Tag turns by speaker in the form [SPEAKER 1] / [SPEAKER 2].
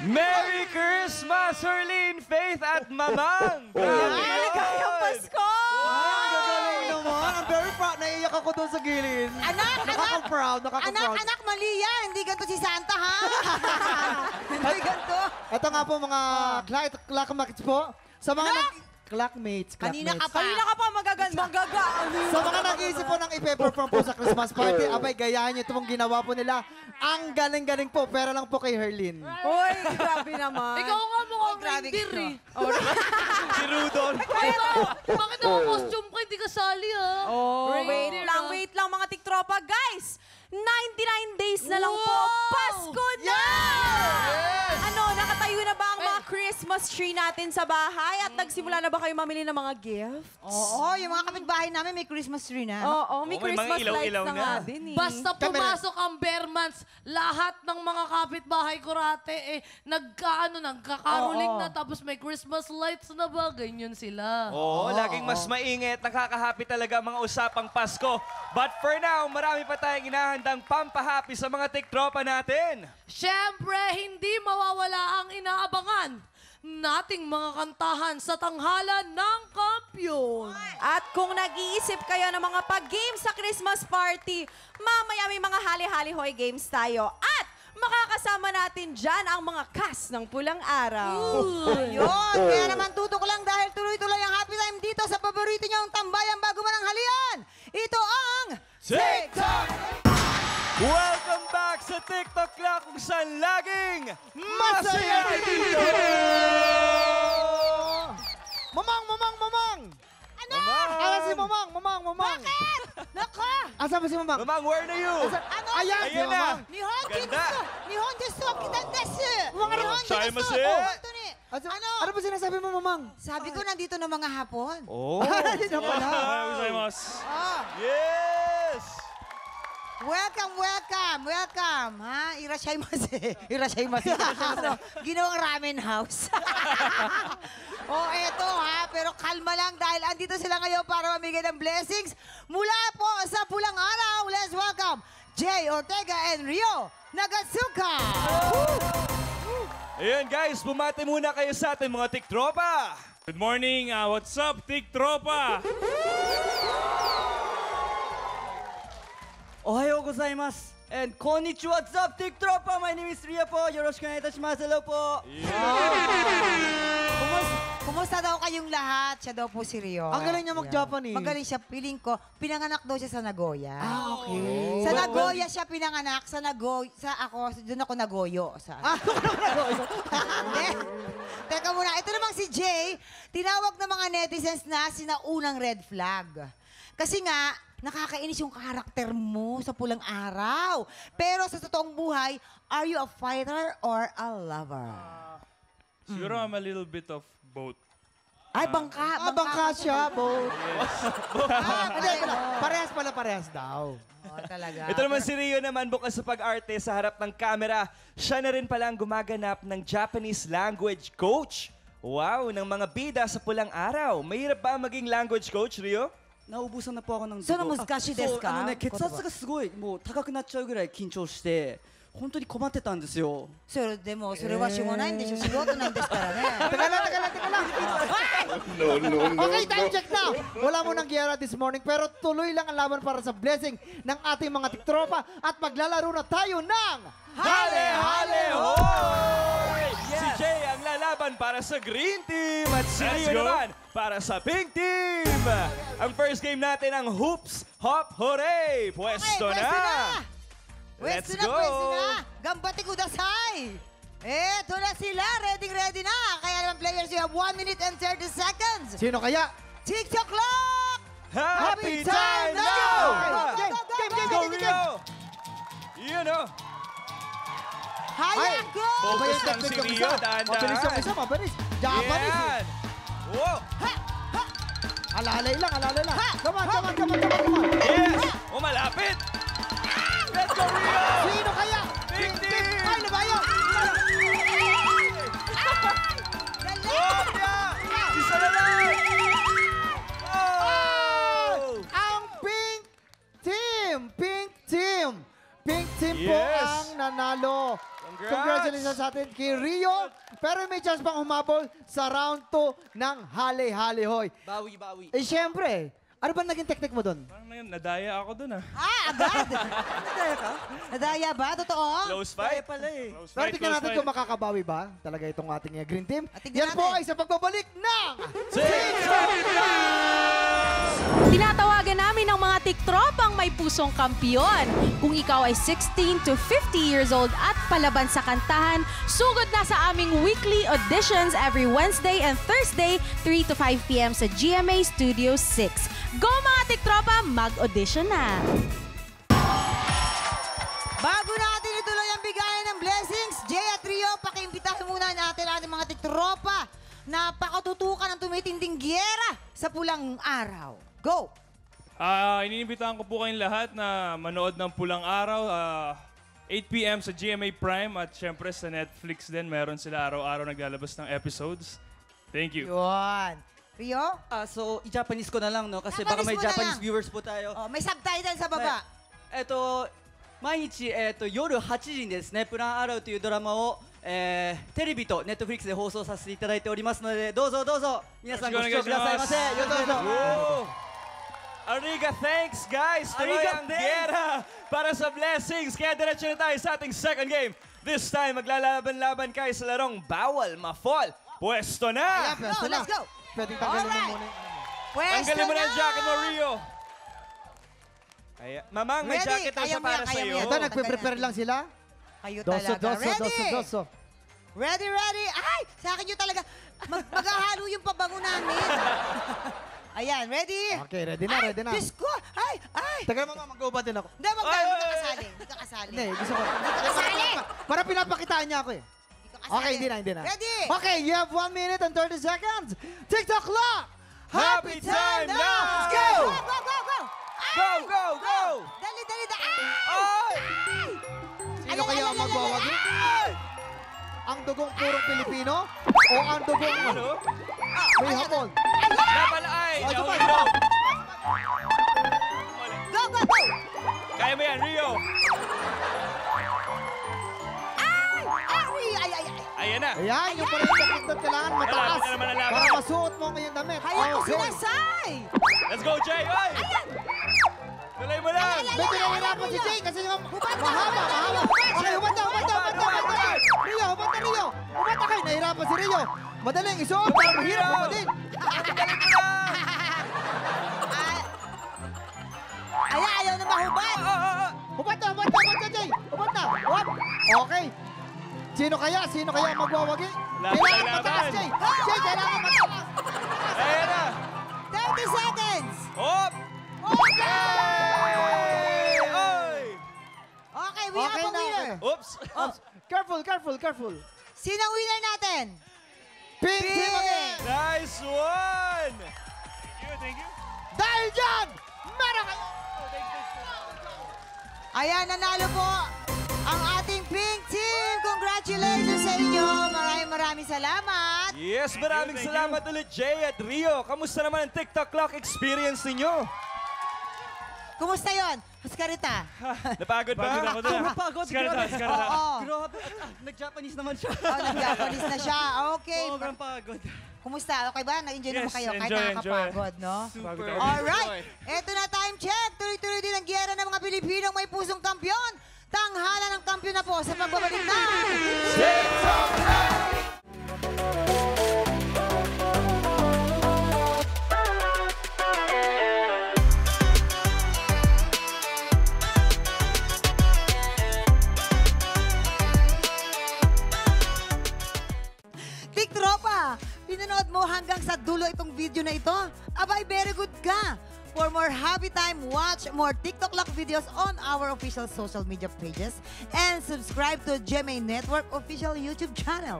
[SPEAKER 1] Merry Christmas, Herlene, Faith, at Mamang!
[SPEAKER 2] Maligayang Pasko!
[SPEAKER 3] Ang gagaling naman. I'm very proud. Naiiyak ako doon sa gilid. Nakaka-proud, nakaka-proud.
[SPEAKER 2] Anak, mali yan. Hindi ganito si Santa, ha? Hindi ganito.
[SPEAKER 3] Ito nga po mga clackmates po. Sa mga clackmates.
[SPEAKER 2] Kanina ka pa magaga.
[SPEAKER 3] Sa mga nag-iisip po ng ipe-perform po sa Christmas party, abay, gayahin niyo itong ginawa po nila. Ang galing-galing po, pero lang po kay Herlene.
[SPEAKER 2] Uy, grabe naman.
[SPEAKER 4] Ikaw nga mukhang
[SPEAKER 2] grabe
[SPEAKER 4] reindeer
[SPEAKER 2] ka.
[SPEAKER 4] eh.
[SPEAKER 1] Si Rudolph.
[SPEAKER 4] Bakit ako costume ka? Hindi ka sali ha?
[SPEAKER 2] Wait lang mga tiktropa. Guys, 99 days na lang po. Pasko na! Ano, nakatayo na ba ang mga Christmas tree natin sa bahay? At nagsimula na ba kayo mamili ng mga gifts?
[SPEAKER 5] Oo, yung mga kapitbahay namin may Christmas tree na.
[SPEAKER 2] Oo, may
[SPEAKER 1] Oo, may mga
[SPEAKER 2] Christmas lights
[SPEAKER 1] ilaw-ilaw
[SPEAKER 2] na
[SPEAKER 1] na.
[SPEAKER 2] nga din eh.
[SPEAKER 4] Basta pumasok ang bare months, lahat ng mga kapitbahay ko rate, nagkakaroling na, tapos may Christmas lights na ba? Ganyan sila.
[SPEAKER 1] Oo, laging mas mainit. Nakaka-happy talaga ang mga usapang Pasko. But for now, marami pa tayong inahandang pampahappy sa mga tiktropa natin.
[SPEAKER 4] Siyempre, hindi mawawala ang inaabangan nating mga kantahan sa tanghalan ng kampiyon.
[SPEAKER 2] At kung nag-iisip kayo ng mga pag-games sa Christmas party, mamaya may mga hali-hali-hoy games tayo. At makakasama natin dyan ang mga cast ng Pulang Araw.
[SPEAKER 5] Yun, kaya naman tutok lang dahil tuloy-tuloy ang happy time dito sa paborito niyong tambayan bago man ang halian. Ito ang
[SPEAKER 1] TikTok! Welcome back sa TikTok Clock kung saan laging masaya dito!
[SPEAKER 3] Mamang!
[SPEAKER 5] Ano?
[SPEAKER 3] Ayan si Mamang!
[SPEAKER 5] Bakit? Nako!
[SPEAKER 3] Asan ba si Mamang?
[SPEAKER 1] Mamang, where are you?
[SPEAKER 5] Ano?
[SPEAKER 3] Ayan si
[SPEAKER 1] Ayan na!
[SPEAKER 3] Mamang!
[SPEAKER 5] Nihon
[SPEAKER 1] Ganda.
[SPEAKER 5] desu! Nihon desu! Kita desu! Nihon
[SPEAKER 1] Shaimasu.
[SPEAKER 5] desu! Honto ni!
[SPEAKER 3] Ano ba sinasabi mo, Mamang?
[SPEAKER 5] Sabi ko nandito ng mga hapon.
[SPEAKER 1] Oh!
[SPEAKER 3] Hindi na pala.
[SPEAKER 1] Yes!
[SPEAKER 5] Welcome! Ha? Irashaimase. Ano? Ginawang ramen house. Eto ha. Pero kalma lang dahil andito sila ngayon para mamigay ng blessings mula po sa Pulang Araw. Let's welcome Jay Ortega and Rio Nagatsuka.
[SPEAKER 1] Ayan guys, bumati muna kayo sa ating mga tiktropa.
[SPEAKER 6] Good morning, what's up, Tiktropa?
[SPEAKER 7] Ohayo gozaimasu. And konnichiwa, what's up, Tiktropa? My name is Ria po. Yoroshiku onegaishimasu. Hello po.
[SPEAKER 5] Kumusta daw kayong lahat? Siya daw po si Rio.
[SPEAKER 3] Ang galing niya mag-Japanese.
[SPEAKER 5] Magaling siya. Feeling ko, pinanganak daw siya sa Nagoya.
[SPEAKER 3] Okay.
[SPEAKER 5] Sa Nagoya siya pinanganak. Doon ako nagoyo. Hindi. Teka muna, ito namang si Jay, tinawag ng mga netizens na sinaunang red flag. Kasi nga, nakakainis yung karakter mo sa Pulang Araw. Pero sa totoong buhay, are you a fighter or a lover?
[SPEAKER 6] Siguro I'm a little bit of both.
[SPEAKER 5] Ay, bangka.
[SPEAKER 3] Bangka siya, Bo. Parehas daw.
[SPEAKER 5] Talaga.
[SPEAKER 1] Ito naman si Rio naman, bukas sa pag-arte sa harap ng camera. Siya na rin palang gumaganap ng Japanese language coach. Wow, ng mga bida sa Pulang Araw. Mahirap ba maging language coach, Rio?
[SPEAKER 7] Naubusan na po ako ng dugo.
[SPEAKER 5] その難しいですか？
[SPEAKER 7] 血圧がすごいもう高くなっちゃうぐらい緊張して本当に困ってたんですよ。
[SPEAKER 5] でも、それはしょうがないんでしょ。仕事なんですからね。
[SPEAKER 3] Teka lang. Okay, time check na. Wala mo nang giyara this morning, pero tuloy lang ang laban para sa blessing ng ating mga tiktropa at maglalaro na tayo ng
[SPEAKER 1] Hale Hoy! Si Jay ang lalaban para sa Green Team at si
[SPEAKER 6] Let's
[SPEAKER 1] Rio
[SPEAKER 6] go.
[SPEAKER 1] naman para sa Pink Team. Ang first game natin ang Hoops Hop Hooray! Pwesto na! Let's go!
[SPEAKER 5] Pwesto na. Gambati kudasai. Eto na sila. Ready na. Kaya naman players, you have 1 minute and 30 seconds.
[SPEAKER 3] Sino kaya?
[SPEAKER 5] TikTok clock!
[SPEAKER 1] Happy time
[SPEAKER 5] Let's
[SPEAKER 1] now!
[SPEAKER 5] go!
[SPEAKER 1] Go, Rio! You know.
[SPEAKER 5] Hayang go!
[SPEAKER 1] Focus lang si Rio,
[SPEAKER 3] Mabilis yung isa,
[SPEAKER 1] dahan-dahan.
[SPEAKER 3] mabilis. Japanese.
[SPEAKER 1] Yan! Wow!
[SPEAKER 3] Alalay lang. Come on.
[SPEAKER 1] Yes! Oh, malapit! Let's go, Rio!
[SPEAKER 3] Sino kaya?
[SPEAKER 1] Pink Team!
[SPEAKER 3] Ay, nabayo!
[SPEAKER 1] Oh, yeah! Isa na lang! Oh!
[SPEAKER 3] Ang Pink Team po
[SPEAKER 1] Yes.
[SPEAKER 3] ang nanalo. Congratulations sa atin kay Rio. Pero may chance pang humabol sa round 2 ng Hali-Hali Hoy.
[SPEAKER 7] Bawi.
[SPEAKER 3] Eh, syempre, ano ba naging technique mo doon?
[SPEAKER 6] Parang nadaya ako dun ah.
[SPEAKER 5] Agad! Nadaya ka? Nadaya ba? Totoo?
[SPEAKER 1] Close fight.
[SPEAKER 7] pala eh.
[SPEAKER 6] Close
[SPEAKER 3] Pero
[SPEAKER 6] fight,
[SPEAKER 3] tignan
[SPEAKER 6] close
[SPEAKER 3] natin
[SPEAKER 6] fight.
[SPEAKER 3] kung makakabawi ba talaga itong ating green team.
[SPEAKER 5] Tignan
[SPEAKER 3] Yan po
[SPEAKER 5] natin.
[SPEAKER 3] ay sa pagbabalik ng...
[SPEAKER 2] Tinatawagan namin ang mga tiktropang may pusong kampiyon. Kung ikaw ay 16 to 50 years old at palaban sa kantahan, sugod na sa aming weekly auditions every Wednesday and Thursday, 3 to 5 p.m. sa GMA Studio 6. Go mga tiktropa, mag-audition na!
[SPEAKER 5] Bago natin ituloy ang bigayan ng blessings, Jay at Rio, pakiimbitahan muna natin ang ating mga tiktropa na pakatutukan ng tumitinding giyera sa pulang araw. Go!
[SPEAKER 6] Iniimbitahan ko po kayong lahat na manood ng Pulang Araw. 8 p.m. sa GMA Prime at syempre sa Netflix din. Meron sila araw-araw naglalabas ng episodes. Thank you.
[SPEAKER 5] Yun. Rio?
[SPEAKER 7] So, i-Japanese ko na lang, no? Kasi baka
[SPEAKER 5] Japanese
[SPEAKER 7] may
[SPEAKER 5] mo na
[SPEAKER 7] Japanese
[SPEAKER 5] lang.
[SPEAKER 7] viewers po tayo.
[SPEAKER 5] Oh, may subtitle sa baba.
[SPEAKER 7] 毎日、夜8時にですね、プランアラウというドラマを、テレビとネットフリックスで放送させていただいておりますので、どうぞ皆さんご視聴くださいませ。よろしくお願いします。
[SPEAKER 1] Woo! Ariga, thanks guys! Tuloy
[SPEAKER 7] Ariga,
[SPEAKER 1] ang
[SPEAKER 7] thanks!
[SPEAKER 1] gera para sa blessings. Kaya diretso na tayo sa ating second game. This time, maglalaban-laban kayo sa larong Bawal Ma-Fall. Pwesto na!
[SPEAKER 3] Ayan, pwesto na.
[SPEAKER 5] let's go.
[SPEAKER 3] Pwedeng tanggalin mo
[SPEAKER 5] Alright.
[SPEAKER 3] muna.
[SPEAKER 5] Pwesto
[SPEAKER 1] Tanggalin mo na
[SPEAKER 5] na!
[SPEAKER 1] ang jacket mo, Rio. Ayan. Mamang, may
[SPEAKER 5] Ready?
[SPEAKER 1] jacket daw
[SPEAKER 5] Kaya
[SPEAKER 1] siya
[SPEAKER 5] mo yan,
[SPEAKER 1] para
[SPEAKER 5] kaya
[SPEAKER 1] sa'yo.
[SPEAKER 5] mo yan.
[SPEAKER 3] Ito, nagpe-prepare lang sila.
[SPEAKER 5] Kayo
[SPEAKER 3] Doso,
[SPEAKER 5] talaga.
[SPEAKER 3] doso,
[SPEAKER 5] Ready?
[SPEAKER 3] doso, doso.
[SPEAKER 5] Ready, ready. Ay, sa akin yun talaga. Maghahalo yung pabango namin. Ayan, ready?
[SPEAKER 3] Okay, ready na, ready na.
[SPEAKER 5] Diyos ko! Ay!
[SPEAKER 3] Tagal mo, mag-uubad din ako.
[SPEAKER 5] Hindi,
[SPEAKER 1] Ay, ay,
[SPEAKER 5] hindi ka
[SPEAKER 1] ay.
[SPEAKER 5] kasali. Hindi ka kasali.
[SPEAKER 3] Hindi, gusto ko.
[SPEAKER 5] Hindi ka kasali.
[SPEAKER 3] Para pinapakitaan niya ako eh.
[SPEAKER 5] Hindi ka kasali.
[SPEAKER 3] Okay, hindi na.
[SPEAKER 5] Ready?
[SPEAKER 3] Okay, you have 1 minute and 30 seconds. TikTok clock!
[SPEAKER 1] Happy time now!
[SPEAKER 3] Let's go!
[SPEAKER 5] Go, go, go!
[SPEAKER 1] Go, go, go!
[SPEAKER 5] Dali, dali, dali! Ay!
[SPEAKER 1] Ay!
[SPEAKER 3] Sino kaya ang magwawagi? Ang dugong purong Pilipino? O ang dugong
[SPEAKER 1] Ano?
[SPEAKER 3] may hapon?
[SPEAKER 1] Laban ay!
[SPEAKER 3] Oh,
[SPEAKER 1] Yahoo,
[SPEAKER 3] sabay.
[SPEAKER 1] Rio.
[SPEAKER 5] Go, go, go!
[SPEAKER 1] Kaya mo yan, Rio.
[SPEAKER 5] Ay! Ay!
[SPEAKER 1] Ayan na.
[SPEAKER 3] Ayan, yung pala yung technique doon kailangan mataas.
[SPEAKER 1] Malapit na naman ang laban.
[SPEAKER 3] Para masuot mo ngayong damit.
[SPEAKER 5] Kaya ko
[SPEAKER 3] Okay.
[SPEAKER 5] sinasay!
[SPEAKER 1] Let's go, Jay! Ay! Tuloy mo lang!
[SPEAKER 3] Medyo nahihirapan si Jay kasi yung
[SPEAKER 5] Hubad na,
[SPEAKER 3] mahaba.
[SPEAKER 5] hubad na,
[SPEAKER 3] Okay, hubad na. Rio, hubad na, Rio. Hubad na kayo. Nahihirapan si Rio. Madaling isuot para mahirap humadin.
[SPEAKER 1] Galing mo lang!
[SPEAKER 5] Ay, ayaw na mahubad!
[SPEAKER 3] Hubad na, Jay. Hubad na. Hubad. Okay. Sino kaya ang magwawagi?
[SPEAKER 1] Laban,
[SPEAKER 3] Kailangan
[SPEAKER 1] laban.
[SPEAKER 3] mataas, Jay. Jay, kailangan mataas.
[SPEAKER 1] Ayan na!
[SPEAKER 5] 30 seconds!
[SPEAKER 1] Hop!
[SPEAKER 5] Okay!
[SPEAKER 1] Ay!
[SPEAKER 5] Okay, we have
[SPEAKER 3] Okay
[SPEAKER 5] a
[SPEAKER 3] na.
[SPEAKER 5] winner.
[SPEAKER 1] Oops!
[SPEAKER 3] Oops. Careful.
[SPEAKER 5] Sino ang winner natin?
[SPEAKER 3] Pink team again.
[SPEAKER 1] Nice one!
[SPEAKER 6] Thank you.
[SPEAKER 3] Dahil dyan, meron kayo.
[SPEAKER 5] Ayan, nanalo po ang ating pink team. Congratulations sa inyo. Maraming salamat.
[SPEAKER 1] Yes, maraming
[SPEAKER 6] thank you.
[SPEAKER 1] salamat ulit, Jay at Rio. Kamusta naman ang TikTok clock experience ninyo?
[SPEAKER 5] Kumusta yon? Oscarita?
[SPEAKER 1] Napagod ba?
[SPEAKER 6] Pagod ako dun.
[SPEAKER 7] Pagod,
[SPEAKER 6] Skarita.
[SPEAKER 5] Oo.
[SPEAKER 7] Grabe, nag-Japanese naman siya.
[SPEAKER 5] Oh, nag-Japanese na siya. Okay.
[SPEAKER 7] Sobrang pagod.
[SPEAKER 5] Kumusta? Okay ba? Nag-enjoy naman
[SPEAKER 6] Yes,
[SPEAKER 5] kayo kahit
[SPEAKER 6] enjoy.
[SPEAKER 5] nakakapagod, no?
[SPEAKER 6] Pagod
[SPEAKER 7] Super.
[SPEAKER 6] ako.
[SPEAKER 5] Alright. Eto na time check. Tuloy-tuloy din ang giyera ng mga Pilipinong may pusong kampyon. Tanghala ng kampyon na po sa pagbabalik na. Tiktropa, pinanood mo hanggang sa dulo itong video na ito? Abay, very good ka! For more happy time, watch more TikTok Lock videos on our official social media pages and subscribe to GMA Network official YouTube channel.